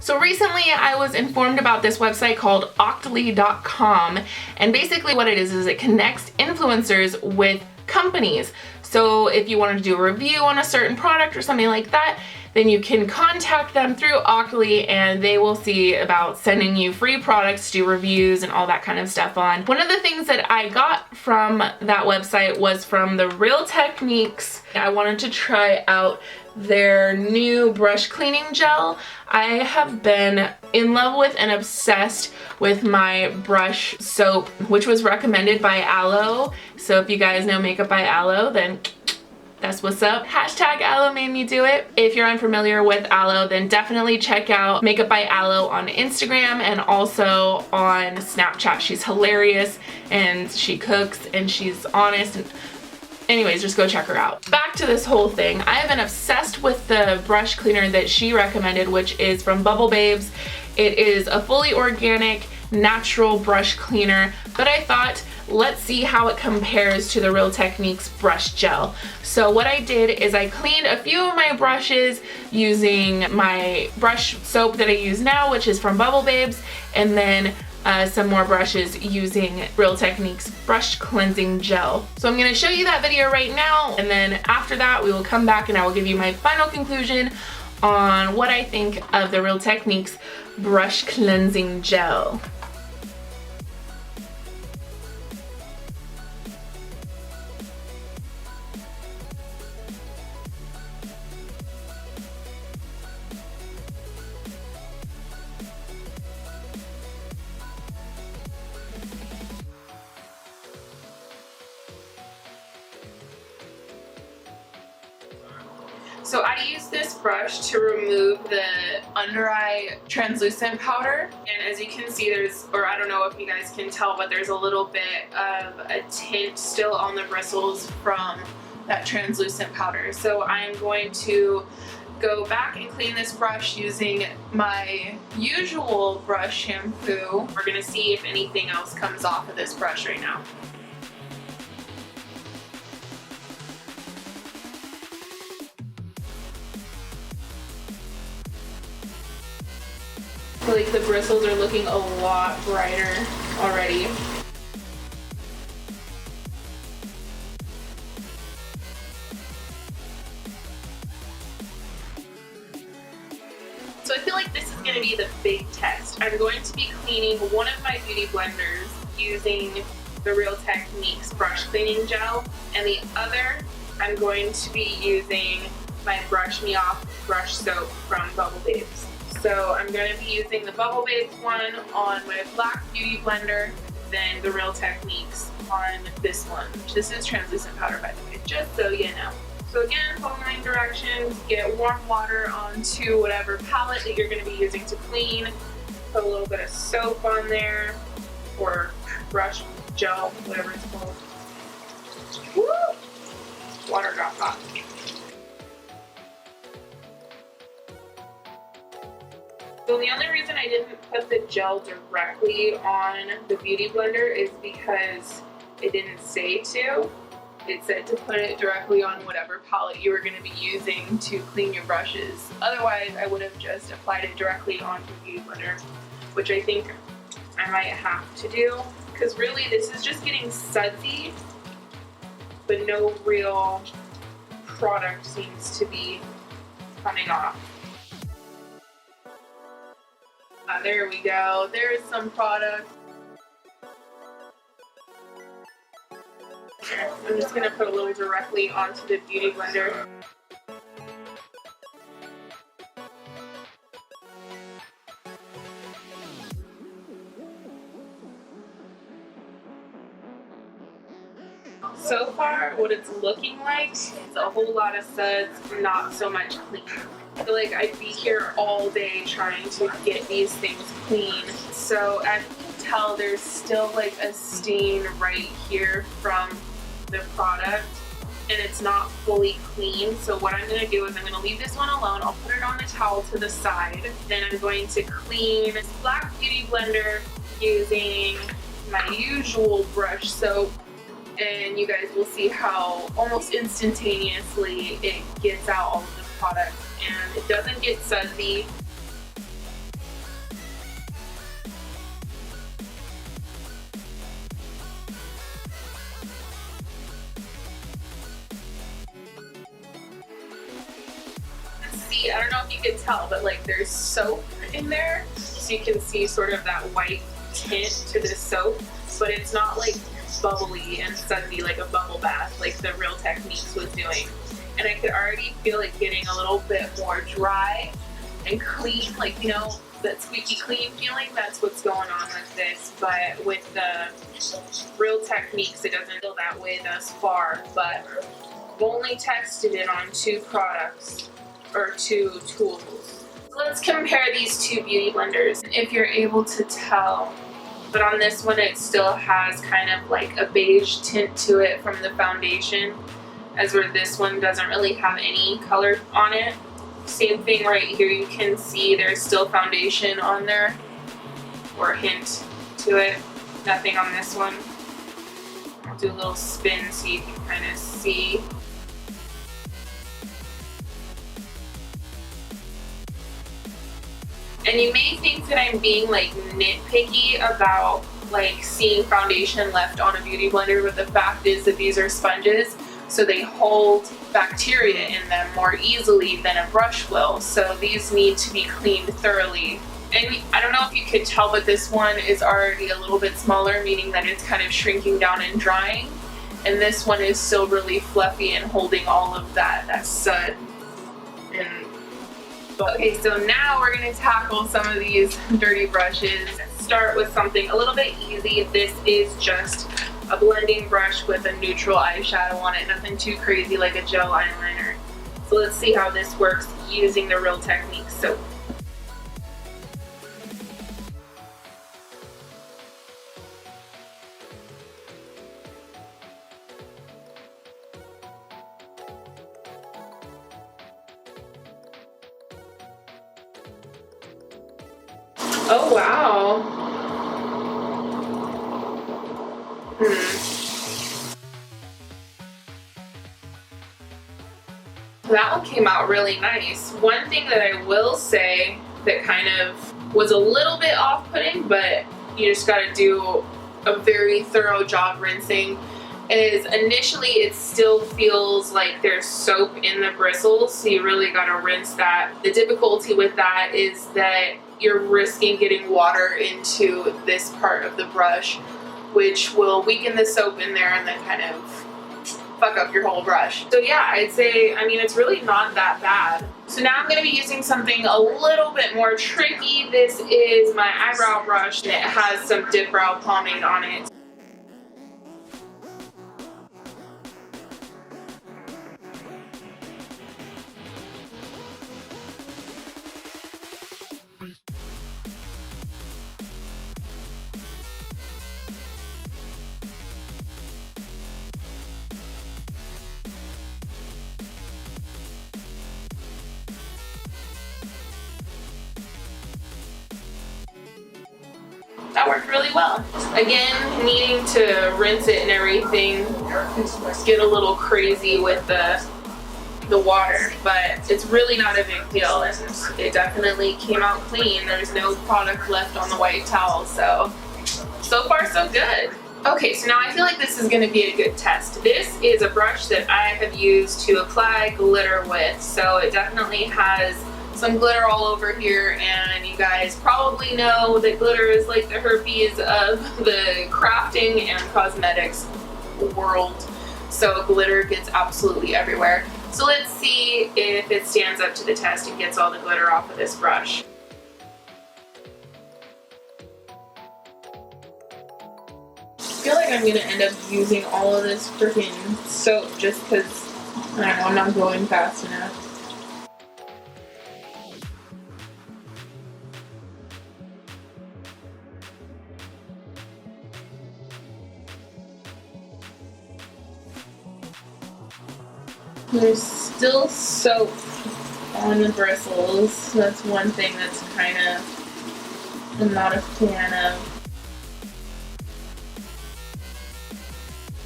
So recently I was informed about this website called Octoly.com, and basically what it is it connects influencers with companies. So if you wanted to do a review on a certain product or something like that, then you can contact them through Octoly and they will see about sending you free products to do reviews and all that kind of stuff on. One of the things that I got from that website was from the RealTechniques. I wanted to try out their new brush cleaning gel. I have been in love with and obsessed with my brush soap, which was recommended by Aloe. So if you guys know Makeup by Aloe, then that's what's up. Hashtag Aloe made me do it. If you're unfamiliar with Aloe, then definitely check out Makeup by Aloe on Instagram and also on Snapchat. She's hilarious and she cooks and she's honest. And anyways, just go check her out. Back to this whole thing. I have been obsessed with the brush cleaner that she recommended, which is from Bubble Babes. It is a fully organic, natural brush cleaner, but I thought, let's see how it compares to the RealTechniques brush gel. So what I did is I cleaned a few of my brushes using my brush soap that I use now, which is from Bubble Babes, and then some more brushes using RealTechniques brush cleansing gel. So I'm going to show you that video right now, and then after that we will come back and I will give you my final conclusion on what I think of the RealTechniques brush cleansing gel. So I use this brush to remove the under eye translucent powder, and as you can see there's, or I don't know if you guys can tell, but there's a little bit of a tint still on the bristles from that translucent powder. So I'm going to go back and clean this brush using my usual brush shampoo. We're gonna see if anything else comes off of this brush right now. I feel like the bristles are looking a lot brighter already. So I feel like this is going to be the big test. I'm going to be cleaning one of my beauty blenders using the RealTechniques brush cleaning gel, and the other I'm going to be using my Brush Me Off brush soap from Bubble Babes. So I'm going to be using the Bubble Babes one on my black beauty blender, then the RealTechniques on this one. This is translucent powder, by the way, just so you know. So again, following directions, get warm water onto whatever palette that you're going to be using to clean. Put a little bit of soap on there, or brush gel, whatever it's called. Woo! Water got hot. So the only reason I didn't put the gel directly on the beauty blender is because it didn't say to. It said to put it directly on whatever palette you were going to be using to clean your brushes. Otherwise, I would have just applied it directly onto the beauty blender, which I think I might have to do, because really this is just getting sudsy, but no real product seems to be coming off. There we go. There's some product. I'm just going to put a little directly onto the beauty blender. So far, what it's looking like is a whole lot of suds, not so much clean. I feel like I'd be here all day trying to get these things clean. So as you can tell, there's still like a stain right here from the product, and it's not fully clean. So what I'm going to do is I'm going to leave this one alone. I'll put it on the towel to the side. Then I'm going to clean this black beauty blender using my usual brush soap, and you guys will see how almost instantaneously it gets out all of the product, and it doesn't get sudsy. don't know if you can tell, but like there's soap in there, so you can see sort of that white tint to this soap, but it's not like bubbly and sudsy like a bubble bath like the RealTechniques was doing. And I could already feel it getting a little bit more dry and clean, like, you know, that squeaky clean feeling. That's what's going on with this. But with the RealTechniques, it doesn't feel that way thus far. But I've only tested it on 2 products, or 2 tools. So let's compare these 2 beauty blenders. If you're able to tell, but on this one it still has kind of like a beige tint to it from the foundation, as where this one doesn't really have any color on it. Same thing right here, you can see there's still foundation on there, or a hint to it. Nothing on this one. I'll do a little spin so you can kind of see. And you may think that I'm being like nitpicky about like seeing foundation left on a beauty blender, but the fact is that these are sponges, so they hold bacteria in them more easily than a brush will. So these need to be cleaned thoroughly. And I don't know if you could tell, but this one is already a little bit smaller, meaning that it's kind of shrinking down and drying. And this one is still really fluffy and holding all of that sud. Okay, so now we're going to tackle some of these dirty brushes. Start with something a little bit easy. This is just a blending brush with a neutral eyeshadow on it, nothing too crazy like a gel eyeliner. So let's see how this works using the RealTechniques soap. Oh wow. That one came out really nice. One thing that I will say that kind of was a little bit off-putting, but you just gotta do a very thorough job rinsing, is initially it still feels like there's soap in the bristles, so you really gotta rinse that. The difficulty with that is that you're risking getting water into this part of the brush, which will weaken the soap in there and then kind of fuck up your whole brush. So yeah, I'd say, I mean, it's really not that bad. So now I'm going to be using something a little bit more tricky. This is my eyebrow brush, and it has some dip brow pomade on it. That worked really well. Again, needing to rinse it and everything, get a little crazy with the water, but it's really not a big deal, and it definitely came out clean. There's no product left on the white towel, so far so good. Okay, so now I feel like this is going to be a good test. This is a brush that I have used to apply glitter with, so it definitely has some glitter all over here, and you guys probably know that glitter is like the herpes of the crafting and cosmetics world. So glitter gets absolutely everywhere. So let's see if it stands up to the test and gets all the glitter off of this brush. I feel like I'm gonna end up using all of this freaking soap just because I don't know, I'm not going fast enough. There's still soap on the bristles. That's one thing that's kind of, I'm not a fan of.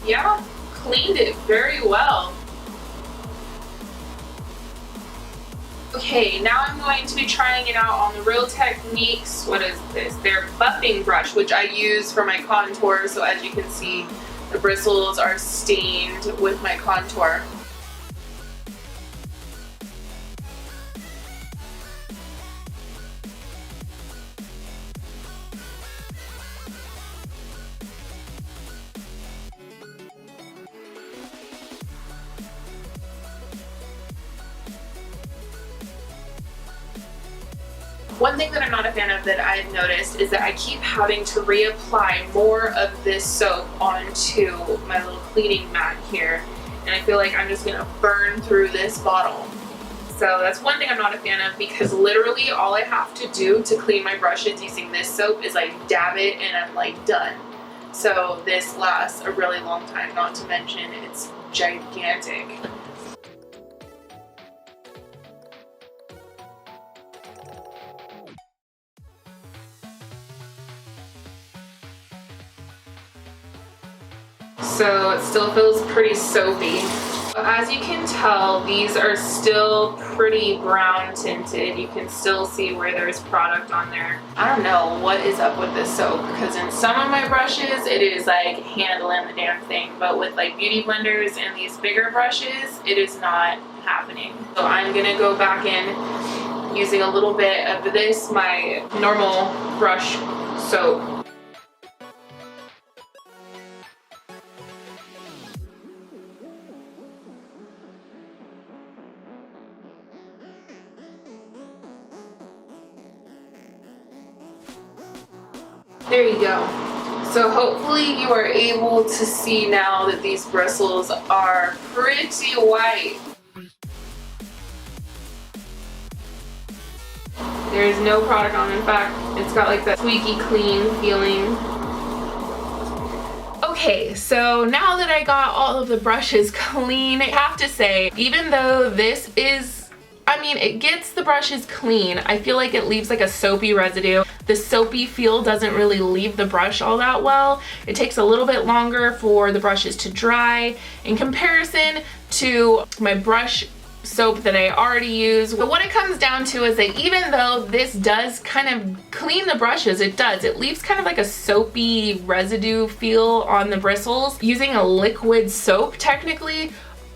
Yeah, cleaned it very well. Okay, now I'm going to be trying it out on the RealTechniques. What is this? Their buffing brush, which I use for my contour. So as you can see, the bristles are stained with my contour. One thing that I'm not a fan of that I've noticed is that I keep having to reapply more of this soap onto my little cleaning mat here, and I feel like I'm just gonna burn through this bottle. So that's one thing I'm not a fan of, because literally all I have to do to clean my brushes using this soap is like dab it and I'm like done. So this lasts a really long time, not to mention it's gigantic. So it still feels pretty soapy. As you can tell, these are still pretty brown tinted. You can still see where there's product on there. I don't know what is up with this soap, because in some of my brushes it is like handling the damn thing, but with like beauty blenders and these bigger brushes it is not happening. So I'm gonna go back in using a little bit of this, my normal brush soap. There you go. So hopefully you are able to see now that these bristles are pretty white. There's no product on it. In fact, it's got like that squeaky clean feeling. Okay, so now that I got all of the brushes clean, I have to say, even though this is, I mean, it gets the brushes clean, I feel like it leaves like a soapy residue. The soapy feel doesn't really leave the brush all that well. It takes a little bit longer for the brushes to dry in comparison to my brush soap that I already use. But what it comes down to is that even though this does kind of clean the brushes, it leaves kind of like a soapy residue feel on the bristles. Using a liquid soap technically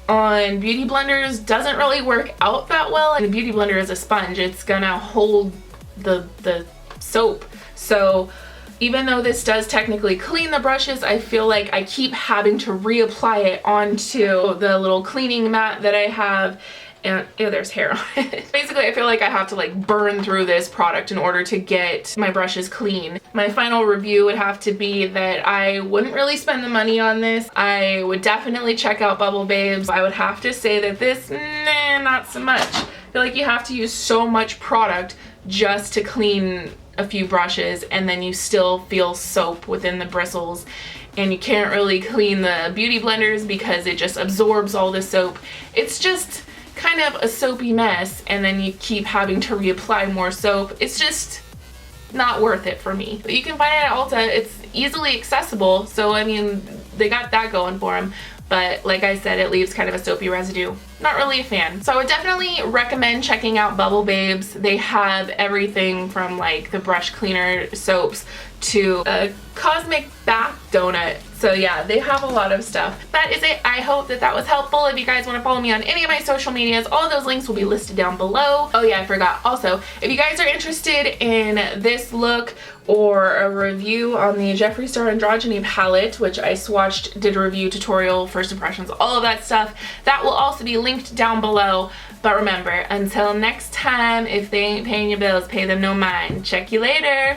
on beauty blenders doesn't really work out that well. And the beauty blender is a sponge, it's gonna hold the soap. So even though this does technically clean the brushes, I feel like I keep having to reapply it onto the little cleaning mat that I have. And ew, there's hair on it. Basically, I feel like I have to like burn through this product in order to get my brushes clean. My final review would have to be that I wouldn't really spend the money on this. I would definitely check out Bubble Babes. I would have to say that this, nah, not so much. I feel like you have to use so much product just to clean a few brushes, and then you still feel soap within the bristles, and you can't really clean the beauty blenders because it just absorbs all the soap. It's just kind of a soapy mess, and then you keep having to reapply more soap. It's just not worth it for me. But you can find it at Ulta. It's easily accessible, so I mean, they got that going for them. But like I said, it leaves kind of a soapy residue. Not really a fan. So I would definitely recommend checking out Bubble Babes. They have everything from like the brush cleaner soaps to a cosmic bath donut. So yeah, they have a lot of stuff. That is it. I hope that that was helpful. If you guys want to follow me on any of my social medias, all of those links will be listed down below. Oh yeah, I forgot. Also, if you guys are interested in this look or a review on the Jeffree Star Androgyny palette, which I swatched, did a review, tutorial, first impressions, all of that stuff, that will also be linked down below. But remember, until next time, if they ain't paying your bills, pay them no mind. Check you later.